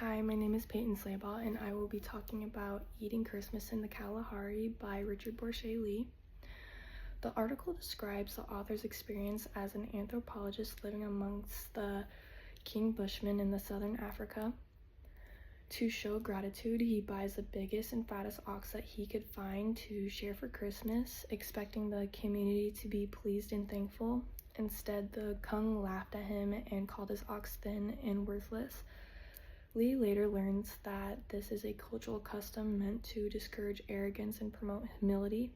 Hi, my name is Peyton Slabaugh, and I will be talking about Eating Christmas in the Kalahari by Richard Borshay Lee. The article describes the author's experience as an anthropologist living amongst the King Bushmen in the southern Africa. To show gratitude, he buys the biggest and fattest ox that he could find to share for Christmas, expecting the community to be pleased and thankful. Instead, the Kung laughed at him and called his ox thin and worthless. Lee later learns that this is a cultural custom meant to discourage arrogance and promote humility.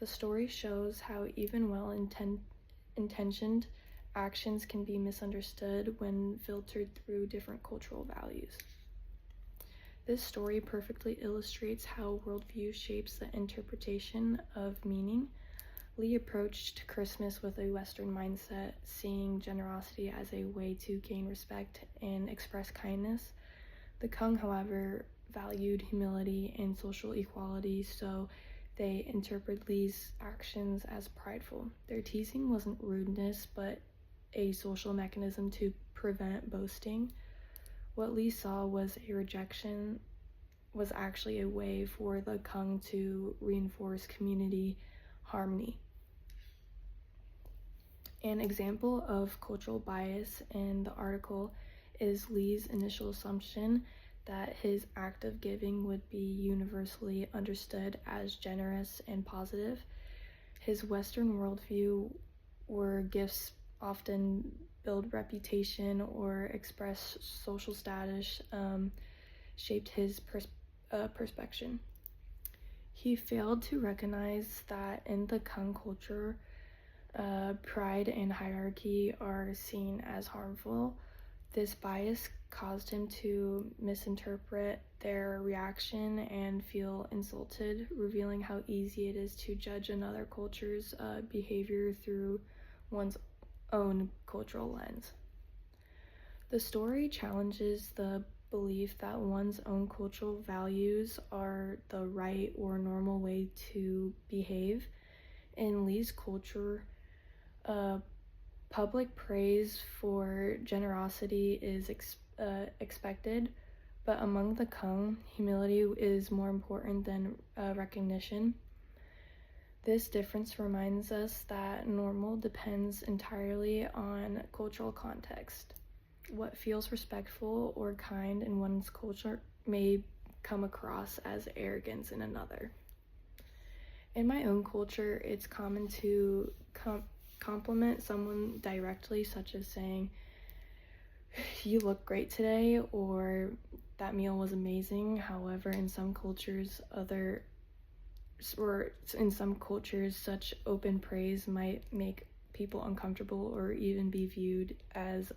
The story shows how even well-intentioned actions can be misunderstood when filtered through different cultural values. This story perfectly illustrates how worldview shapes the interpretation of meaning. Lee approached Christmas with a Western mindset, seeing generosity as a way to gain respect and express kindness. The Kung, however, valued humility and social equality, so they interpreted Lee's actions as prideful. Their teasing wasn't rudeness, but a social mechanism to prevent boasting. What Lee saw was a rejection was actually a way for the Kung to reinforce community harmony. An example of cultural bias in the article is Lee's initial assumption that his act of giving would be universally understood as generous and positive. His Western worldview, where gifts often build reputation or express social status, shaped his perception. He failed to recognize that in the Kung culture, pride and hierarchy are seen as harmful. This bias caused him to misinterpret their reaction and feel insulted, revealing how easy it is to judge another culture's behavior through one's own cultural lens. The story challenges the belief that one's own cultural values are the right or normal way to behave. In Lee's culture, public praise for generosity is expected, but among the Kung, humility is more important than recognition. This difference reminds us that normal depends entirely on cultural context. What feels respectful or kind in one's culture may come across as arrogance in another. In my own culture, it's common to compliment someone directly, such as saying, "You look great today," or "That meal was amazing." However, in some cultures, such open praise might make people uncomfortable or even be viewed as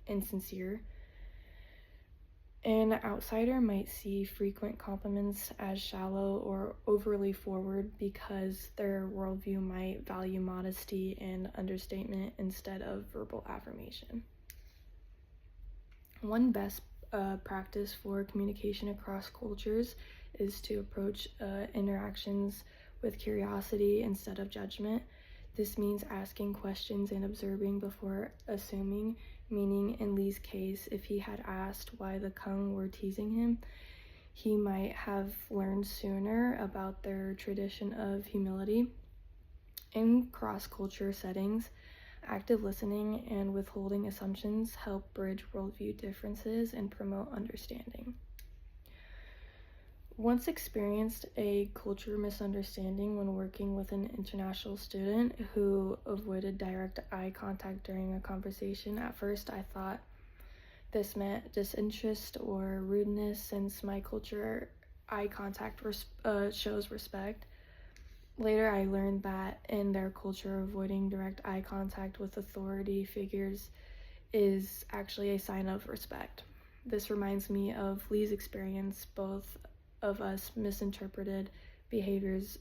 insincere. An outsider might see frequent compliments as shallow or overly forward because their worldview might value modesty and understatement instead of verbal affirmation. One best practice for communication across cultures is to approach interactions with curiosity instead of judgment. This means asking questions and observing before assuming, meaning in Lee's case, if he had asked why the Kung were teasing him, he might have learned sooner about their tradition of humility. In cross-culture settings, active listening and withholding assumptions help bridge worldview differences and promote understanding. Once experienced a culture misunderstanding when working with an international student who avoided direct eye contact during a conversation. At first, I thought this meant disinterest or rudeness, since my culture eye contact shows respect. Later, I learned that in their culture, avoiding direct eye contact with authority figures is actually a sign of respect. This reminds me of Lee's experience. Both of us misinterpreted behaviors